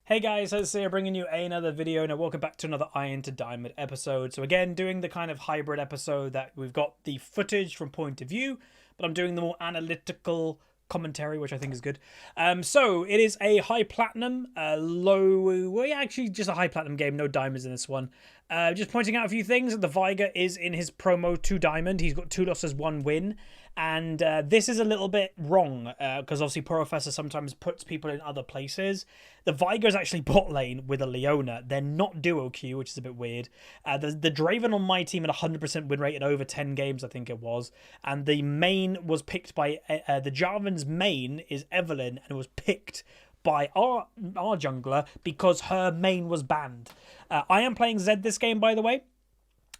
Hey guys, HuzzyGames bringing you another video. Now welcome back to another Iron to Diamond episode. So again, doing the kind of hybrid episode that we've got the footage from point of view, but I'm doing the more analytical commentary, which I think is good. So it is a high platinum, actually just a high platinum game, no diamonds in this one. Just pointing out a few things. The Viger is in his promo 2 diamond. He's got 2 losses, 1 win. And this is a little bit wrong because obviously Professor sometimes puts people in other places. The Viger is actually bot lane with a Leona. They're not duo queue, which is a bit weird. The Draven on my team at 100% win rate in over 10 games, I think it was. And the main was picked by... the Jarvan's main is Evelyn, and it was picked by our jungler because her main was banned. I am playing ZED this game, by the way.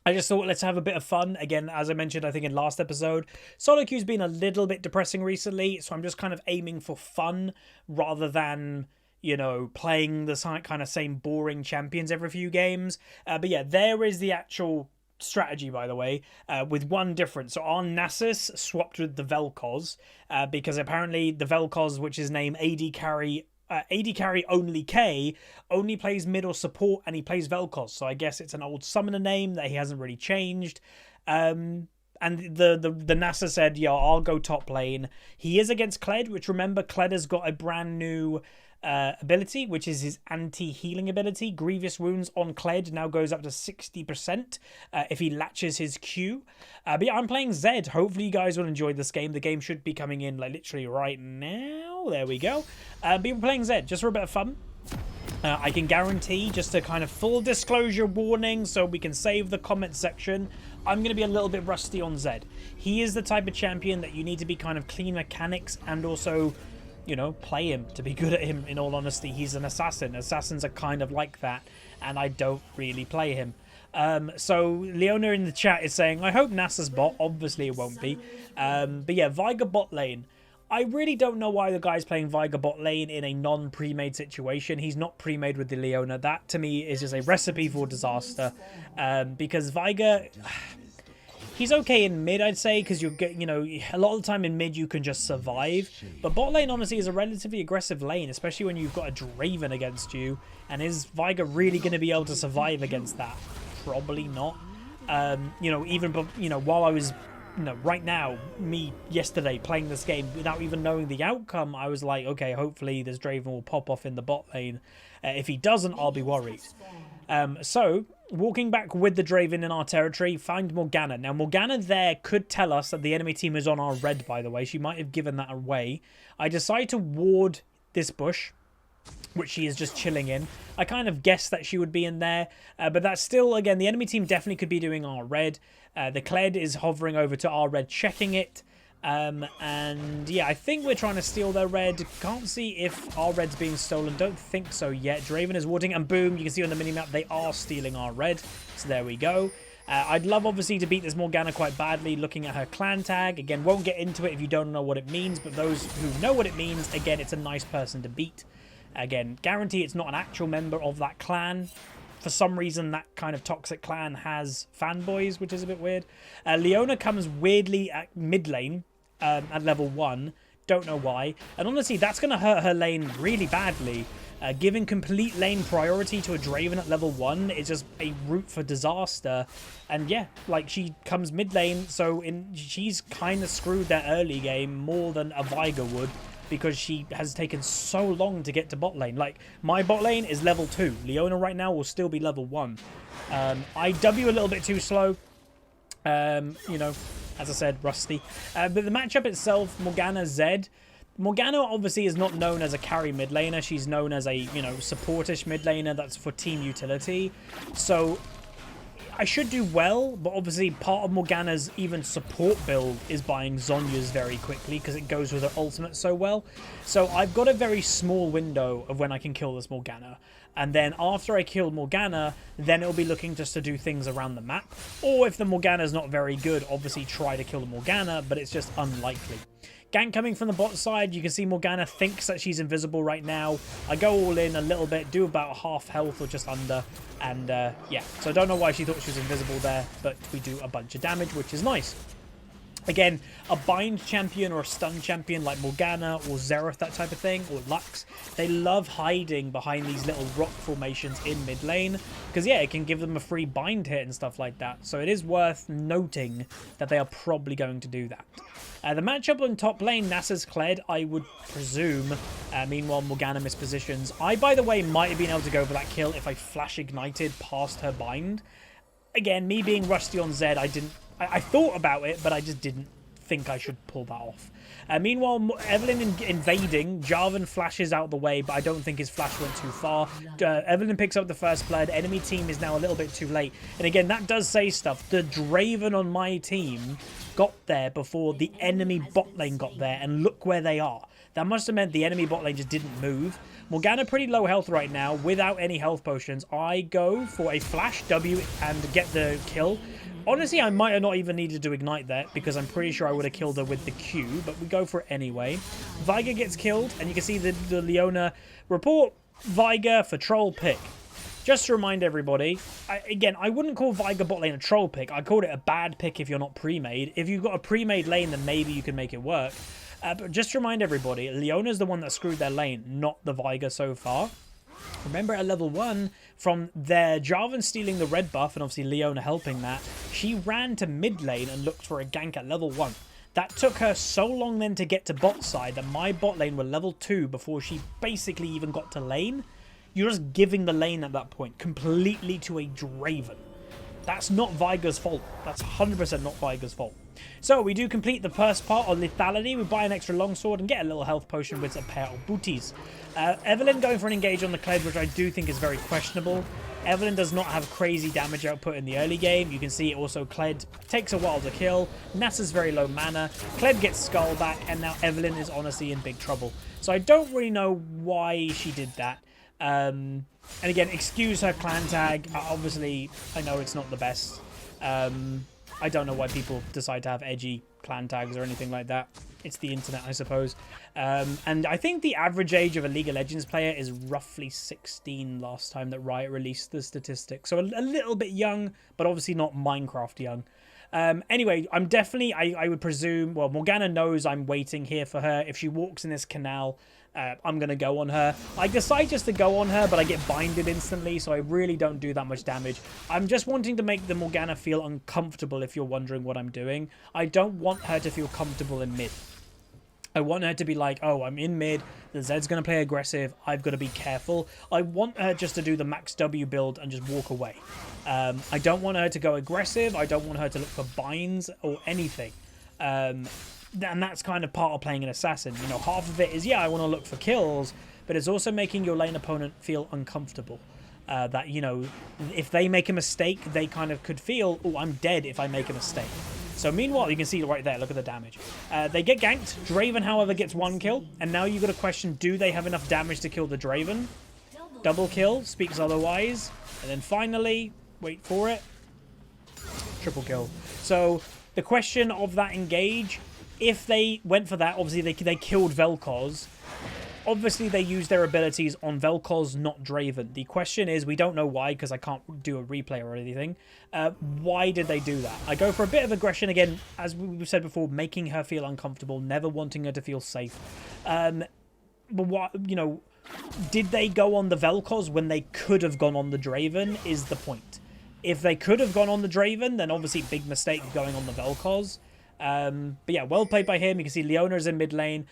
I just thought let's have a bit of fun. Again, as I mentioned, I think in last episode, solo queue's been a little bit depressing recently, so I'm just kind of aiming for fun rather than, you know, playing the kind of same boring champions every few games. But yeah, there is the actual strategy, by the way, with one difference. So our Nasus swapped with the Vel'Koz because apparently the Vel'Koz, which is named AD carry only K, only plays mid or support, and he plays Vel'Koz. So I guess it's an old summoner name that he hasn't really changed. And the NASA said, yeah, I'll go top lane. He is against Kled, which remember, Kled has got a brand new ability, which is his anti-healing ability. Grievous wounds on Kled now goes up to 60% if he latches his Q. But yeah, I'm playing Zed. Hopefully you guys will enjoy this game. The game should be coming in like literally right now. There we go. But we're playing Zed just for a bit of fun. I can guarantee, just a kind of full disclosure warning so we can save the comment section, I'm going to be a little bit rusty on Zed. He is the type of champion that you need to be kind of clean mechanics and also, you know, play him to be good at him. In all honesty, he's an assassin. Assassins are kind of like that, and I don't really play him. So Leona in the chat is saying, I hope Nasa's bot. Obviously it won't be. But yeah, Viger bot lane. I really don't know why the guy's playing Viger bot lane in a non-pre-made situation. He's not pre-made with the Leona. That, to me, is just a recipe for disaster. Because Viger... He's okay in mid, I'd say, because you're getting, you know, a lot of the time in mid you can just survive. But bot lane, honestly, is a relatively aggressive lane, especially when you've got a Draven against you. And is Viger really going to be able to survive against that? Probably not. You know, even, you know, while I was, you know, right now, me yesterday playing this game without even knowing the outcome, I was like, okay, hopefully this Draven will pop off in the bot lane. If he doesn't, I'll be worried. So, walking back with the Draven in our territory, find Morgana. Now, Morgana there could tell us that the enemy team is on our red, by the way. She might have given that away. I decide to ward this bush, which she is just chilling in. I kind of guessed that she would be in there, but that's still, again, the enemy team definitely could be doing our red. The Kled is hovering over to our red, checking it. And yeah, I think we're trying to steal their red. Can't see if our red's being stolen. Don't think so yet. Draven is warding, and boom, you can see on the minimap they are stealing our red. So there we go. I'd love, obviously, to beat this Morgana quite badly, looking at her clan tag. Again, won't get into it if you don't know what it means, but those who know what it means, again, it's a nice person to beat. Again, guarantee it's not an actual member of that clan. For some reason, that kind of toxic clan has fanboys, which is a bit weird. Leona comes weirdly at mid lane at level 1. Don't know why. And honestly, that's going to hurt her lane really badly. Giving complete lane priority to a Draven at level 1 is just a route for disaster. And yeah, like, she comes mid lane, so she's kind of screwed that early game more than a Viger would, because she has taken so long to get to bot lane. Like, my bot lane is level 2. Leona right now will still be level 1. I W a little bit too slow. You know, as I said, rusty. But the matchup itself, Morgana Zed. Morgana obviously is not known as a carry mid laner. She's known as a, you know, supportish mid laner that's for team utility. So I should do well, but obviously part of Morgana's even support build is buying Zhonya's very quickly because it goes with her ultimate so well. So I've got a very small window of when I can kill this Morgana. And then after I kill Morgana, then it'll be looking just to do things around the map. Or if the Morgana's not very good, obviously try to kill the Morgana, but it's just unlikely. Gank coming from the bot side. You can see Morgana thinks that she's invisible right now. I go all in a little bit, do about half health or just under. And yeah, so I don't know why she thought she was invisible there, but we do a bunch of damage, which is nice. Again, a bind champion or a stun champion like Morgana or Xerath, that type of thing, or Lux, they love hiding behind these little rock formations in mid lane because, yeah, it can give them a free bind hit and stuff like that. So it is worth noting that they are probably going to do that. The matchup on top lane, Nasa's Kled, I would presume. Meanwhile, Morgana mispositions. I, by the way, might have been able to go for that kill if I flash ignited past her bind. Again, me being rusty on Zed, I thought about it, but I just didn't think I should pull that off. Meanwhile, Evelyn invading. Jarvan flashes out the way, but I don't think his flash went too far. Evelyn picks up the first blood. Enemy team is now a little bit too late. And again, that does say stuff. The Draven on my team got there before the enemy bot lane got there, and look where they are. That must have meant the enemy bot lane just didn't move. Morgana pretty low health right now without any health potions. I go for a flash W and get the kill. Honestly, I might have not even needed to ignite that because I'm pretty sure I would have killed her with the Q, but we go for it anyway. Veigar gets killed, and you can see the Leona report Veigar for troll pick. Just to remind everybody, again, I wouldn't call Veigar bot lane a troll pick. I called it a bad pick if you're not pre-made. If you've got a pre-made lane, then maybe you can make it work. But just to remind everybody, Leona's the one that screwed their lane, not the Veigar so far. Remember at level 1, from their Jarvan stealing the red buff and obviously Leona helping that, she ran to mid lane and looked for a gank at level 1. That took her so long then to get to bot side that my bot lane were level 2 before she basically even got to lane. You're just giving the lane at that point completely to a Draven. That's not Veigar's fault. That's 100% not Veigar's fault. So we do complete the first part on lethality. We buy an extra longsword and get a little health potion with a pair of booties. Evelyn going for an engage on the Kled, which I do think is very questionable. Evelyn does not have crazy damage output in the early game. You can see also Kled takes a while to kill. Nasa's very low mana. Kled gets skull back, and now Evelyn is honestly in big trouble. So I don't really know why she did that. And again, excuse her clan tag. Obviously, I know it's not the best. I don't know why people decide to have edgy clan tags or anything like that. It's the internet, I suppose. And I think the average age of a League of Legends player is roughly 16 last time that Riot released the statistics. So a little bit young, but obviously not Minecraft young. Anyway, I'm definitely, I would presume, well, Morgana knows I'm waiting here for her. If she walks in this canal, I'm going to go on her. I decide just to go on her, but I get binded instantly, so I really don't do that much damage. I'm just wanting to make the Morgana feel uncomfortable, if you're wondering what I'm doing. I don't want her to feel comfortable in mid. I want her to be like, oh, I'm in mid, the Zed's going to play aggressive, I've got to be careful. I want her just to do the max W build and just walk away. I don't want her to go aggressive, I don't want her to look for binds or anything. And that's kind of part of playing an assassin. You know, half of it is, yeah, I want to look for kills, but it's also making your lane opponent feel uncomfortable. That, you know, if they make a mistake, they kind of could feel, oh, I'm dead if I make a mistake. So meanwhile, you can see right there, look at the damage. They get ganked. Draven, however, gets one kill. And now you've got to question, do they have enough damage to kill the Draven? Double kill, speaks otherwise. And then finally, wait for it, triple kill. So the question of that engage, if they went for that, obviously they killed Vel'Koz. Obviously, they used their abilities on Vel'Koz, not Draven. The question is, we don't know why, because I can't do a replay or anything. Why did they do that? I go for a bit of aggression, again, as we've said before, making her feel uncomfortable, never wanting her to feel safe. But what, you know, did they go on the Vel'Koz when they could have gone on the Draven, is the point. If they could have gone on the Draven, then obviously big mistake going on the Vel'Koz. But yeah, well played by him. You can see Leona's in mid lane.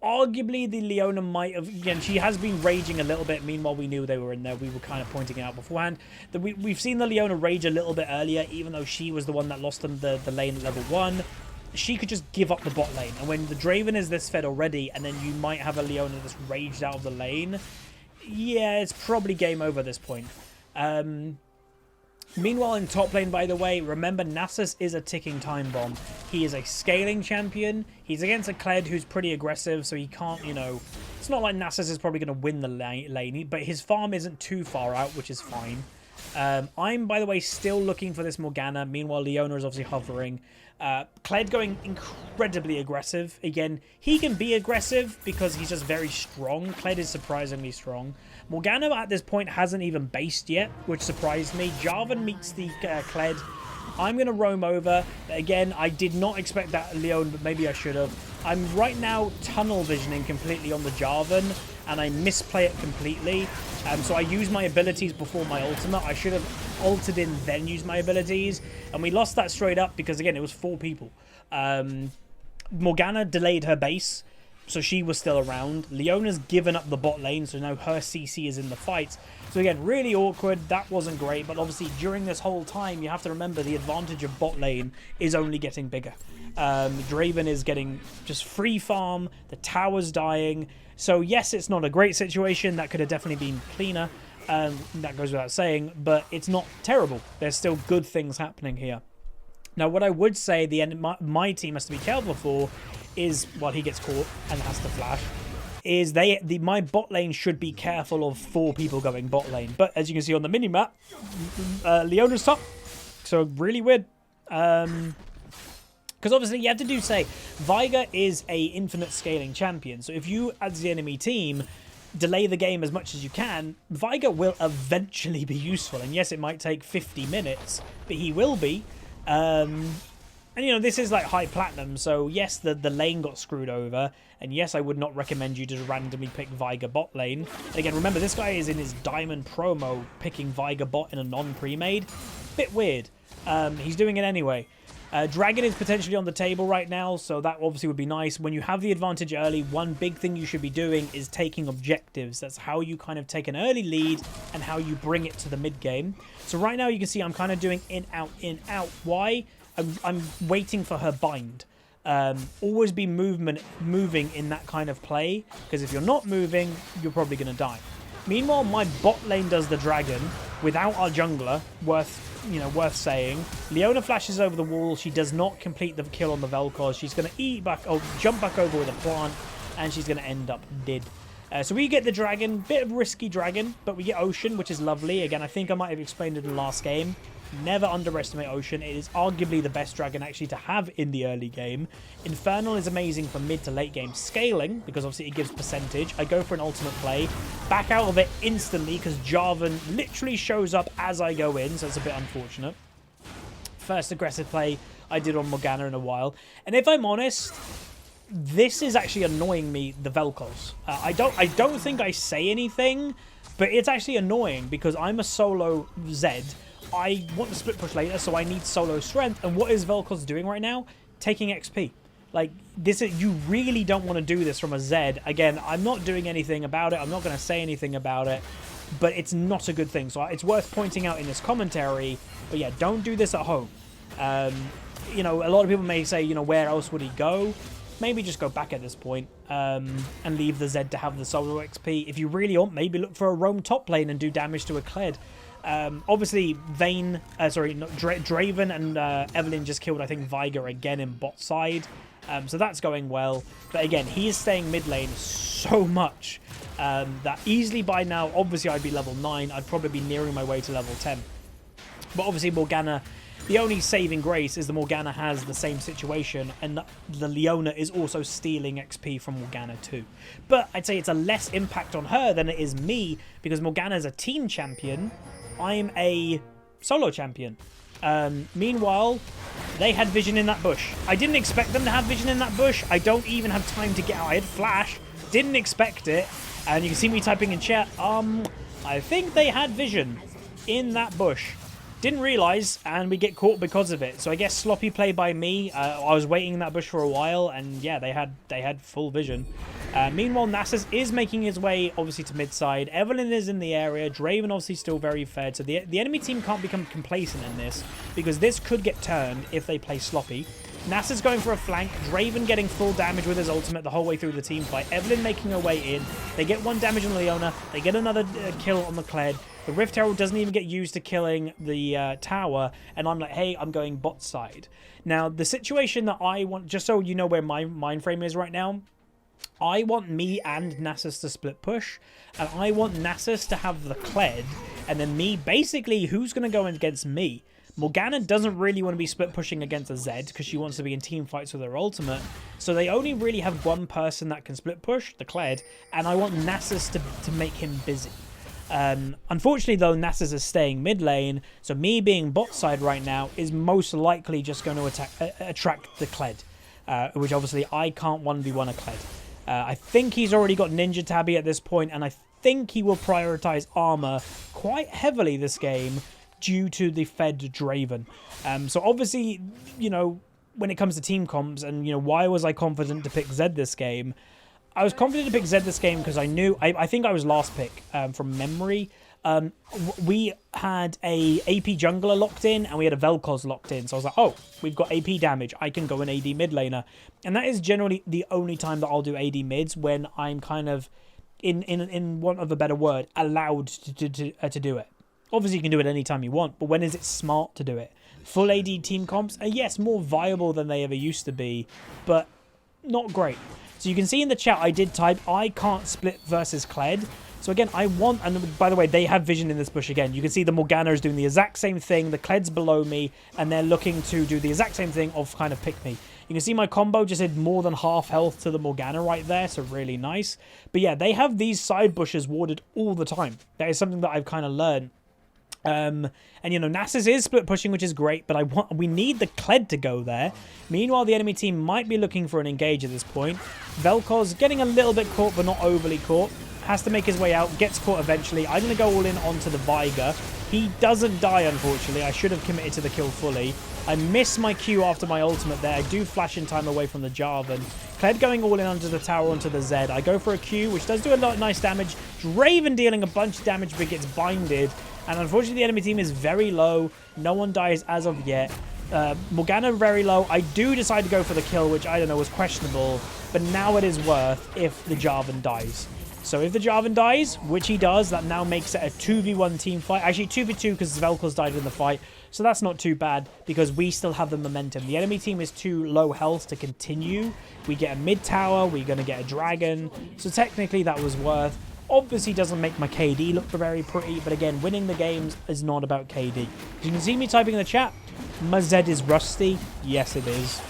Arguably, the Leona might have... Again, she has been raging a little bit. Meanwhile, we knew they were in there. We were kind of pointing it out beforehand. We've seen the Leona rage a little bit earlier, even though she was the one that lost them the lane at level 1. She could just give up the bot lane. And when the Draven is this fed already, and then you might have a Leona that's raged out of the lane, yeah, it's probably game over at this point. Meanwhile, in top lane, by the way, remember, Nasus is a ticking time bomb. He is a scaling champion. He's against a Kled who's pretty aggressive, so he can't, you know... It's not like Nasus is probably going to win the lane, but his farm isn't too far out, which is fine. I'm, by the way, still looking for this Morgana. Meanwhile, Leona is obviously hovering. Kled going incredibly aggressive. Again, he can be aggressive because he's just very strong. Kled is surprisingly strong. Morgana at this point hasn't even based yet, which surprised me. Jarvan meets the Kled. I'm going to roam over. Again, I did not expect that Leon, but maybe I should have. I'm right now tunnel visioning completely on the Jarvan, and I misplay it completely. So I use my abilities before my ultimate. I should have ulted in, then used my abilities. And we lost that straight up because, again, it was 4 people. Morgana delayed her base, so she was still around. Leona's given up the bot lane, so now her CC is in the fight. So again, really awkward. That wasn't great, but obviously during this whole time, you have to remember the advantage of bot lane is only getting bigger. Draven is getting just free farm. The tower's dying. So yes, it's not a great situation. That could have definitely been cleaner. That goes without saying, but it's not terrible. There's still good things happening here. Now, what I would say my team has to be careful for is, while he gets caught and has to flash, is my bot lane should be careful of 4 people going bot lane. But as you can see on the mini-map, Leona's top. So really weird. Because obviously you have to say, Veigar is a infinite scaling champion. So if you, as the enemy team, delay the game as much as you can, Veigar will eventually be useful. And yes, it might take 50 minutes, but he will be. And, you know, this is like high platinum, so yes, the lane got screwed over, and yes, I would not recommend you just randomly pick Veigar bot lane. And again, remember, this guy is in his diamond promo, picking Veigar bot in a non-pre-made. Bit weird. He's doing it anyway. Dragon is potentially on the table right now, so that obviously would be nice. When you have the advantage early, one big thing you should be doing is taking objectives. That's how you kind of take an early lead and how you bring it to the mid-game. So right now you can see I'm kind of doing in, out, in, out. Why? I'm waiting for her bind. Always be moving in that kind of play, because if you're not moving, you're probably going to die. Meanwhile, my bot lane does the dragon without our jungler, worth saying. Leona flashes over the wall. She does not complete the kill on the Vel'Koz. She's going to jump back over with a plant, and she's going to end up dead. So we get the dragon, bit of risky dragon, but we get Ocean, which is lovely. Again, I think I might have explained it in the last game. Never underestimate Ocean. It is arguably the best dragon actually to have in the early game. Infernal is amazing for mid to late game scaling, because obviously it gives percentage. I go for an ultimate play, back out of it instantly, because Jarvan literally shows up as I go in, so it's a bit unfortunate. First aggressive play I did on Morgana in a while. And if I'm honest, this is actually annoying me, the Vel'Koz. I don't think I say anything, but it's actually annoying because I'm a solo Zed. I want to split push later, so I need solo strength. And what is Vel'Koz doing right now? Taking XP. Like, you really don't want to do this from a Zed. Again, I'm not doing anything about it. I'm not going to say anything about it, but it's not a good thing. So it's worth pointing out in this commentary. But yeah, don't do this at home. You know, a lot of people may say, you know, where else would he go? Maybe just go back at this point and leave the Zed to have the solo XP. If you really want, maybe look for a roam top lane and do damage to a Kled. Obviously, Draven and Evelyn just killed, I think, Veigar again in bot side. So that's going well. But again, he is staying mid lane so much that easily by now, obviously I'd be level 9. I'd probably be nearing my way to level 10. But obviously Morgana, the only saving grace is the Morgana has the same situation, and the Leona is also stealing XP from Morgana too. But I'd say it's a less impact on her than it is me, because Morgana is a team champion. I'm a solo champion. Meanwhile, they had vision in that bush. I didn't expect them to have vision in that bush. I don't even have time to get out. I had flash. Didn't expect it. And you can see me typing in chat. I think they had vision in that bush. Didn't realize, and we get caught because of it. So I guess sloppy play by me. I was waiting in that bush for a while, and yeah, they had full vision. Meanwhile, Nasus is making his way, obviously, to mid-side. Evelyn is in the area. Draven, obviously, still very fed. So the enemy team can't become complacent in this, because this could get turned if they play sloppy. Nasus going for a flank. Draven getting full damage with his ultimate the whole way through the team fight. Evelyn making her way in. They get 1 damage on Leona. They get another kill on the Kled. The Rift Herald doesn't even get used to killing the tower. And I'm like, hey, I'm going bot side. Now, the situation that I want, just so you know where my mind frame is right now, I want me and Nasus to split push, and I want Nasus to have the Kled, and then me, basically, who's going to go against me? Morgana doesn't really want to be split pushing against a Zed, because she wants to be in team fights with her ultimate, so they only really have one person that can split push, the Kled, and I want Nasus to make him busy. Unfortunately, though, Nasus is staying mid lane, so me being bot side right now is most likely just going to attract the Kled, which obviously I can't 1v1 a Kled. I think he's already got Ninja Tabby at this point, and I think he will prioritize armor quite heavily this game due to the fed Draven. So obviously, you know, when it comes to team comps, and, you know, why was I confident to pick Zed this game? I was confident to pick Zed this game because I knew, I think I was last pick from memory. We had a AP jungler locked in and we had a Vel'Koz locked in. So I was like, oh, we've got AP damage. I can go an AD mid laner. And that is generally the only time that I'll do AD mids, when I'm kind of, in want of a better word, allowed to do it. Obviously, you can do it any time you want, but when is it smart to do it? Full AD team comps are, yes, more viable than they ever used to be, but not great. So you can see in the chat I did type, I can't split versus Kled. So again, I want, and by the way, they have vision in this bush again. You can see the Morgana is doing the exact same thing. The Kled's below me, and they're looking to do the exact same thing of kind of pick me. You can see my combo just did more than half health to the Morgana right there, so really nice. But yeah, they have these side bushes warded all the time. That is something that I've kind of learned. And you know, Nasus is split pushing, which is great, but we need the Kled to go there. Meanwhile, the enemy team might be looking for an engage at this point. Vel'Koz getting a little bit caught, but not overly caught. Has to make his way out, gets caught eventually. I'm going to go all in onto the Viger. He doesn't die, unfortunately. I should have committed to the kill fully. I miss my Q after my ultimate there. I do flash in time away from the Jarvan. Kled going all in onto the tower, onto the Zed. I go for a Q, which does do a lot of nice damage. Draven dealing a bunch of damage, but gets binded. And unfortunately, the enemy team is very low. No one dies as of yet. Morgana very low. I do decide to go for the kill, which I don't know was questionable. But now it is worth if the Jarvan dies. So if the Jarvan dies, which he does, that now makes it a 2v1 team fight. Actually, 2v2 because Vel'Koz died in the fight. So that's not too bad because we still have the momentum. The enemy team is too low health to continue. We get a mid tower. We're going to get a dragon. So technically that was worth. Obviously doesn't make my KD look very pretty, but again, winning the games is not about KD. As you can see me typing in the chat, my Zed is rusty. Yes, it is.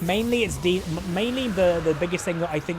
Mainly, the biggest thing that I think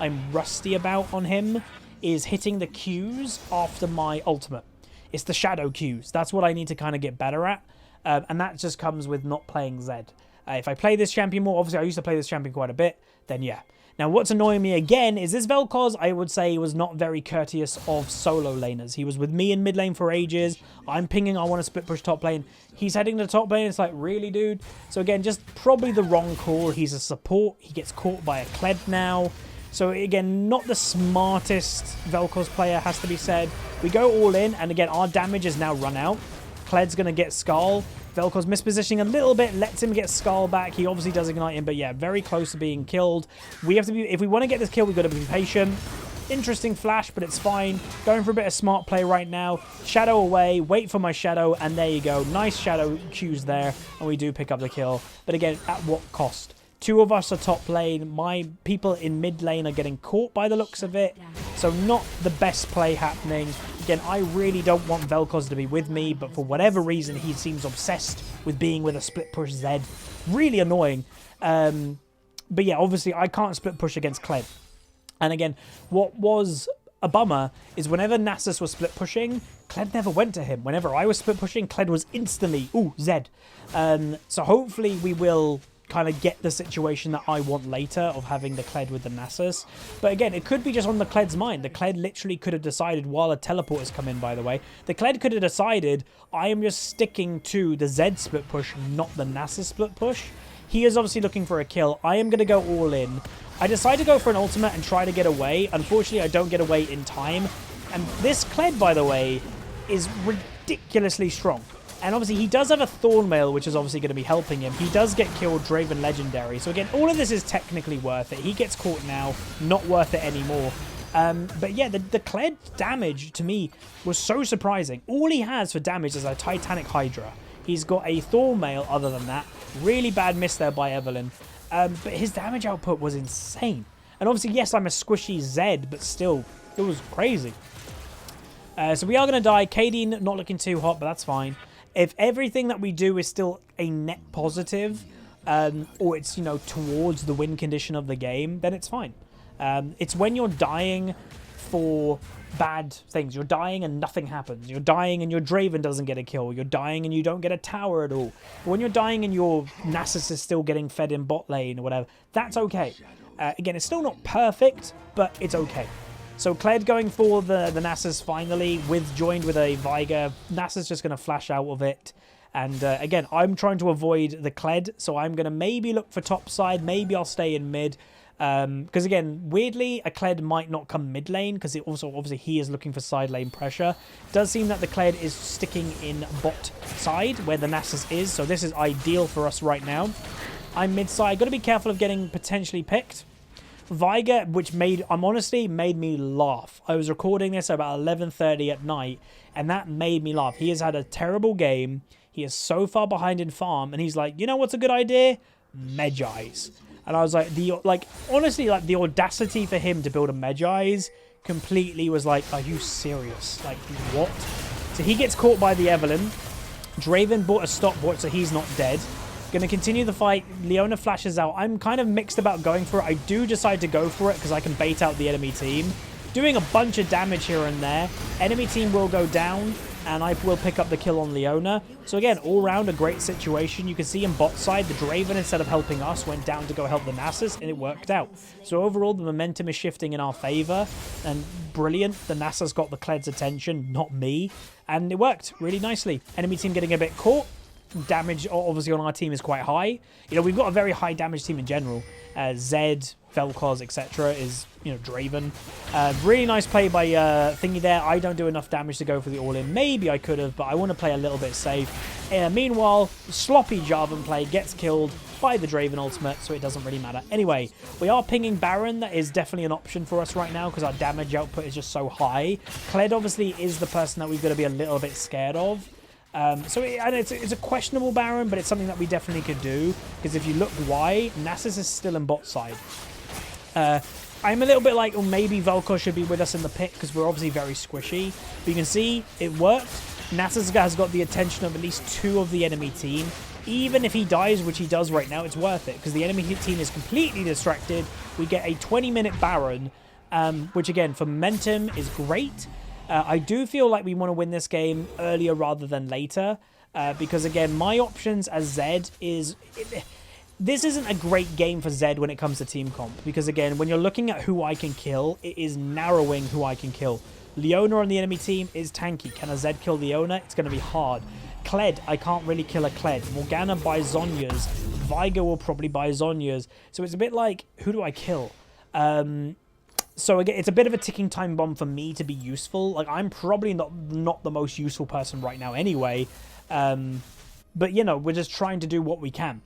I'm rusty about on him is hitting the Qs after my ultimate. It's the shadow Qs. That's what I need to kind of get better at, and that just comes with not playing Zed. If I play this champion more, obviously I used to play this champion quite a bit, then yeah. Now, what's annoying me again is this Vel'Koz, I would say, was not very courteous of solo laners. He was with me in mid lane for ages. I'm pinging, I want to split push top lane. He's heading to top lane. It's like, really, dude? So again, just probably the wrong call. He's a support. He gets caught by a Kled now. So again, not the smartest Vel'Koz player, has to be said. We go all in, and again, our damage is now run out. Kled's going to get Skull. Vel'Koz mispositioning a little bit, lets him get Skull back. He obviously does ignite him, but yeah, very close to being killed. We have to be, if we want to get this kill, we've got to be patient. Interesting flash, but it's fine. Going for a bit of smart play right now. Shadow away, wait for my Shadow, and there you go. Nice Shadow Qs there, and we do pick up the kill. But again, at what cost? Two of us are top lane. My people in mid lane are getting caught by the looks of it. So not the best play happening. Again, I really don't want Vel'Koz to be with me, but for whatever reason, he seems obsessed with being with a split push Zed. Really annoying. But yeah, obviously, I can't split push against Kled. And again, what was a bummer is whenever Nasus was split pushing, Kled never went to him. Whenever I was split pushing, Kled was instantly, ooh, Zed. So hopefully we will kind of get the situation that I want later of having the Kled with the Nasus. But again, it could be just on the Kled's mind. The Kled literally could have decided, while a teleport has come in, by the way, the Kled could have decided, I am just sticking to the Zed split push, not the Nasus split push. He is obviously looking for a kill. I am going to go all in. I decide to go for an ultimate and try to get away. Unfortunately, I don't get away in time. And this Kled, by the way, is ridiculously strong. And obviously, he does have a Thornmail, which is obviously going to be helping him. He does get killed, Draven Legendary. So again, all of this is technically worth it. He gets caught now, not worth it anymore. But yeah, the Kled damage, to me, was so surprising. All he has for damage is a Titanic Hydra. He's got a Thornmail other than that. Really bad miss there by Evelyn. But his damage output was insane. And obviously, yes, I'm a squishy Zed, but still, it was crazy. So we are going to die. KD not looking too hot, but that's fine. If everything that we do is still a net positive, or it's, you know, towards the win condition of the game, then it's fine. It's when you're dying for bad things. You're dying and nothing happens. You're dying and your Draven doesn't get a kill. You're dying and you don't get a tower at all. But when you're dying and your Nasus is still getting fed in bot lane or whatever, that's okay. Again, it's still not perfect, but it's okay. So Kled going for the Nasus finally, joined with a Viger. Nasus just going to flash out of it. And again, I'm trying to avoid the Kled, so I'm going to maybe look for top side. Maybe I'll stay in mid. Because again, weirdly, a Kled might not come mid lane because it also obviously he is looking for side lane pressure. It does seem that the Kled is sticking in bot side where the Nasus is, so this is ideal for us right now. I'm mid side, got to be careful of getting potentially picked. Viger, which honestly made me laugh. I was recording this about 11:30 at night, and that made me laugh. He has had a terrible game. He is so far behind in farm, and he's like, you know what's a good idea? Medjais. And I was like, honestly, the audacity for him to build a Medjais completely was like, are you serious? Like, what? So he gets caught by the Evelyn. Draven bought a stopwatch, so he's not dead. Going to continue the fight. Leona flashes out. I'm kind of mixed about going for it. I do decide to go for it because I can bait out the enemy team. Doing a bunch of damage here and there. Enemy team will go down, and I will pick up the kill on Leona. So again, all round a great situation. You can see in bot side, the Draven, instead of helping us, went down to go help the Nasus, and it worked out. So overall, the momentum is shifting in our favor, and brilliant. The Nasus got the Kled's attention, not me, and it worked really nicely. Enemy team getting a bit caught. Damage, obviously, on our team is quite high. You know, we've got a very high damage team in general. ZED, Vel'Koz, etc. is, you know, Draven. Really nice play by Thingy there. I don't do enough damage to go for the all-in. Maybe I could have, but I want to play a little bit safe. Meanwhile, sloppy Jarvan play gets killed by the Draven ultimate, so it doesn't really matter. Anyway, we are pinging Baron. That is definitely an option for us right now because our damage output is just so high. Kled obviously is the person that we've got to be a little bit scared of. So it's a questionable Baron, but it's something that we definitely could do. Because if you look why, Nasus is still in bot side. I'm a little bit like, oh, maybe Vel'Koz should be with us in the pit because we're obviously very squishy. But you can see it worked. Nasus has got the attention of at least 2 of the enemy team. Even if he dies, which he does right now, it's worth it because the enemy team is completely distracted. We get a 20-minute Baron, which again, for momentum is great. I do feel like we want to win this game earlier rather than later. Because again, my options as Zed is... This isn't a great game for Zed when it comes to team comp. Because again, when you're looking at who I can kill, it is narrowing who I can kill. Leona on the enemy team is tanky. Can a Zed kill Leona? It's going to be hard. Kled, I can't really kill a Kled. Morgana buys Zhonya's. Viger will probably buy Zhonya's. So it's a bit like, who do I kill? So again, it's a bit of a ticking time bomb for me to be useful. Like, I'm probably not the most useful person right now anyway. But, you know, we're just trying to do what we can.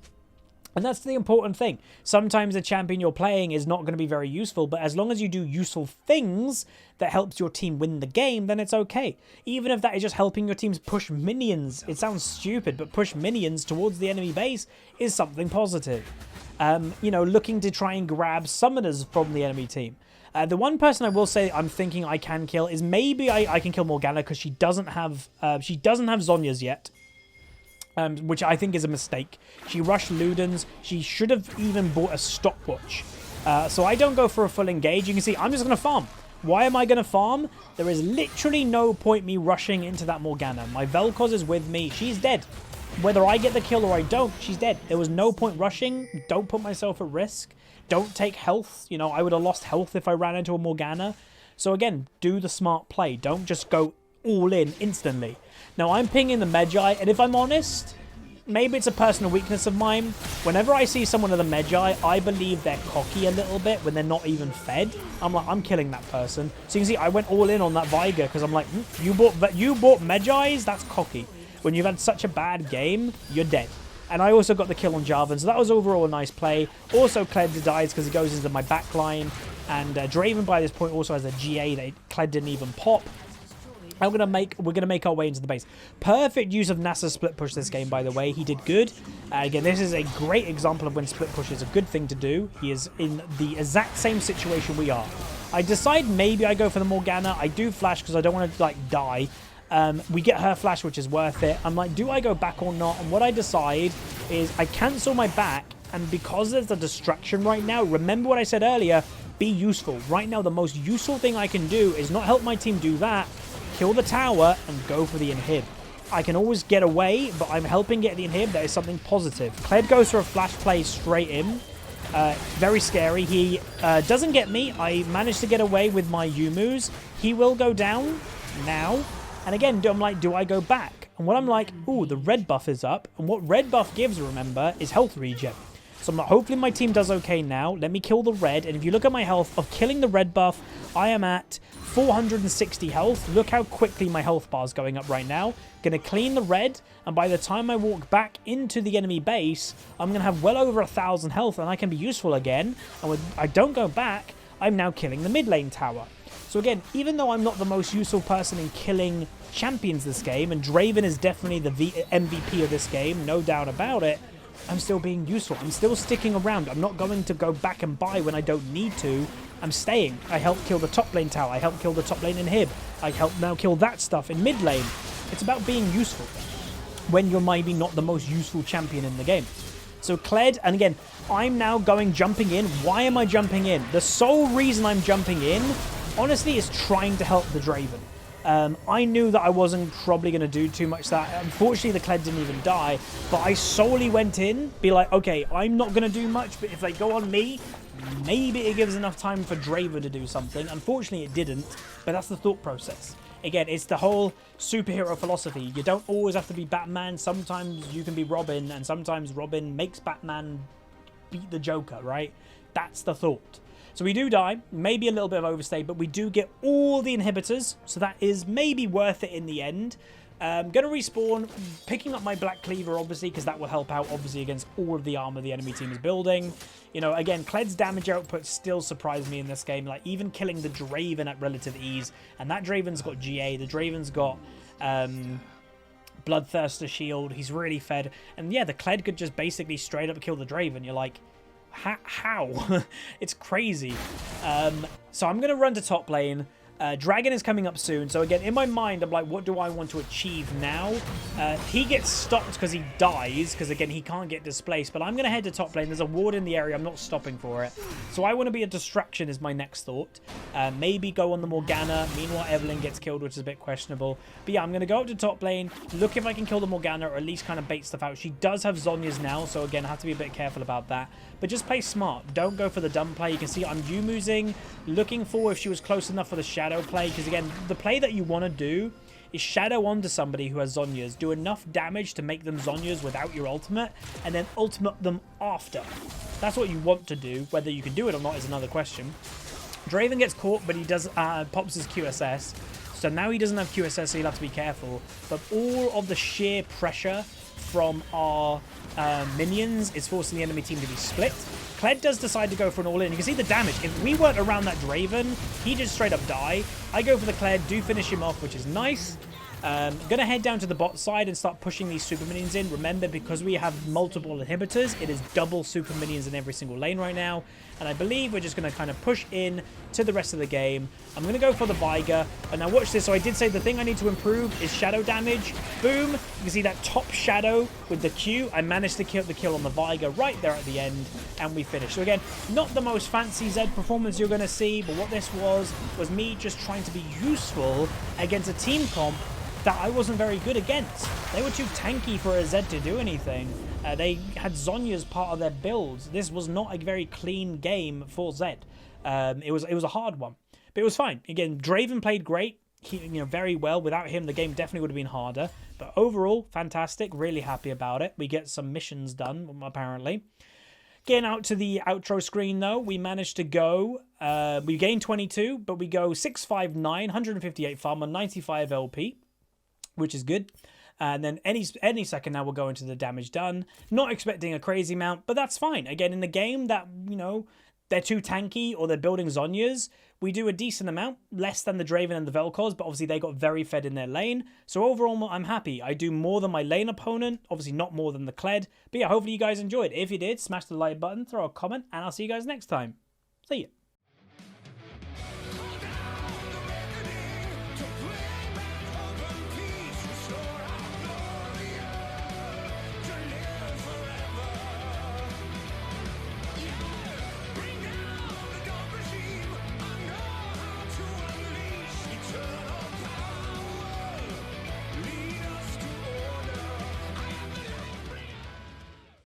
And that's the important thing. Sometimes the champion you're playing is not going to be very useful, but as long as you do useful things that helps your team win the game, then it's okay. Even if that is just helping your teams push minions. It sounds stupid, but push minions towards the enemy base is something positive. You know, looking to try and grab summoners from the enemy team. The one person I will say I'm thinking I can kill is maybe I can kill Morgana because she doesn't have Zhonya's yet. Which I think is a mistake. She rushed Luden's. She should have even bought a stopwatch. So I don't go for a full engage. You can see I'm just going to farm. Why am I going to farm? There is literally no point me rushing into that Morgana. My Vel'Koz is with me. She's dead. Whether I get the kill or I don't, she's dead. There was no point rushing. Don't put myself at risk. Don't take health. You know, I would have lost health if I ran into a Morgana. So again, do the smart play. Don't just go all in instantly. Now, I'm pinging the Medjai, and if I'm honest, maybe it's a personal weakness of mine. Whenever I see someone with a Medjai, I believe they're cocky a little bit when they're not even fed. I'm like, I'm killing that person. So you can see I went all in on that Viger because I'm like, you bought Medjais? That's cocky. When you've had such a bad game, you're dead. And I also got the kill on Jarvan, so that was overall a nice play. Also, Kled dies because he goes into my backline. And Draven by this point also has a GA that Kled didn't even pop. We're gonna make our way into the base. Perfect use of Nasus split push this game, by the way. He did good. Again, this is a great example of when split push is a good thing to do. He is in the exact same situation we are. I decide maybe I go for the Morgana. I do flash because I don't want to like die. We get her flash, which is worth it. I'm like, do I go back or not? And what I decide is I cancel my back. And because there's a distraction right now, remember what I said earlier, be useful. Right now, the most useful thing I can do is not help my team do that, kill the tower, and go for the inhib. I can always get away, but I'm helping get the inhib. That is something positive. Kled goes for a flash play straight in. Very scary. He doesn't get me. I managed to get away with my Yumu's. He will go down now. And again, I'm like, do I go back? And what I'm like, ooh, the red buff is up. And what red buff gives, remember, is health regen. So I'm like, hopefully my team does okay now. Let me kill the red. And if you look at my health of killing the red buff, I am at 460 health. Look how quickly my health bar is going up right now. Going to clean the red. And by the time I walk back into the enemy base, I'm going to have well over 1,000 health. And I can be useful again. And when I don't go back, I'm now killing the mid lane tower. So again, even though I'm not the most useful person in killing champions this game, and Draven is definitely the MVP of this game, no doubt about it, I'm still being useful. I'm still sticking around. I'm not going to go back and buy when I don't need to. I'm staying. I help kill the top lane tower. I help kill the top lane inhib. I help now kill that stuff in mid lane. It's about being useful when you're maybe not the most useful champion in the game. So Kled, and again, I'm now jumping in. Why am I jumping in? The sole reason I'm jumping in, honestly, is trying to help the Draven. I knew that I wasn't probably going to do too much that. Unfortunately, the Kled didn't even die, but I solely went in, be like, okay, I'm not going to do much, but if they go on me, maybe it gives enough time for Draven to do something. Unfortunately, it didn't, but that's the thought process. Again, it's the whole superhero philosophy. You don't always have to be Batman. Sometimes you can be Robin, and sometimes Robin makes Batman beat the Joker, right? That's the thought. So we do die, maybe a little bit of overstay, but we do get all the inhibitors, so that is maybe worth it in the end. Going to respawn, picking up my Black Cleaver, obviously, because that will help out, obviously, against all of the armor the enemy team is building. You know, again, Kled's damage output still surprised me in this game, like even killing the Draven at relative ease, and that Draven's got GA, the Draven's got Bloodthirster shield, he's really fed, and yeah, the Kled could just basically straight up kill the Draven. You're like, how? It's crazy. So I'm going to run to top lane. Dragon is coming up soon. So again, in my mind, I'm like, what do I want to achieve now? He gets stopped because he dies. Because again, he can't get displaced. But I'm going to head to top lane. There's a ward in the area. I'm not stopping for it. So I want to be a distraction is my next thought. Maybe go on the Morgana. Meanwhile, Evelyn gets killed, which is a bit questionable. But yeah, I'm going to go up to top lane. Look if I can kill the Morgana or at least kind of bait stuff out. She does have Zhonya's now. So again, I have to be a bit careful about that. But just play smart. Don't go for the dumb play. You can see I'm Yumu'ing, looking for if she was close enough for the shadow play. Because again, the play that you want to do is shadow onto somebody who has Zhonya's. Do enough damage to make them Zhonya's without your ultimate. And then ultimate them after. That's what you want to do. Whether you can do it or not is another question. Draven gets caught, but he does pops his QSS. So now he doesn't have QSS, so you'll have to be careful. But all of the sheer pressure from our minions is forcing the enemy team to be split. Kled does decide to go for an all-in. You can see the damage. If we weren't around that Draven, he just straight up die. I go for the Kled, do finish him off, which is nice. Gonna head down to the bot side and start pushing these super minions in. Remember, because we have multiple inhibitors, it is double super minions in every single lane right now. And I believe we're just gonna kind of push in to the rest of the game. I'm gonna go for the Viger. And now watch this. So I did say the thing I need to improve is shadow damage. Boom. You can see that top shadow with the Q. I managed to kill the kill on the Viger right there at the end. And we finished. So again, not the most fancy ZED performance you're gonna see. But what this was me just trying to be useful against a team comp that I wasn't very good against. They were too tanky for a ZED to do anything. They had Zhonya as part of their builds. This was not a very clean game for ZED. It was a hard one, but it was fine. Again, Draven played great, very well. Without him, the game definitely would have been harder. But overall, fantastic. Really happy about it. We get some missions done, apparently. Getting out to the outro screen, though, we managed to go. We gained 22, but we go 659, 158 farm on 95 LP. Which is good. And then any second now we'll go into the damage done. Not expecting a crazy amount, but that's fine. Again, in the game that, they're too tanky or they're building Zhonya's, we do a decent amount, less than the Draven and the Vel'Koz, but obviously they got very fed in their lane. So overall, I'm happy. I do more than my lane opponent, obviously not more than the Kled. But yeah, hopefully you guys enjoyed. If you did, smash the like button, throw a comment, and I'll see you guys next time. See ya.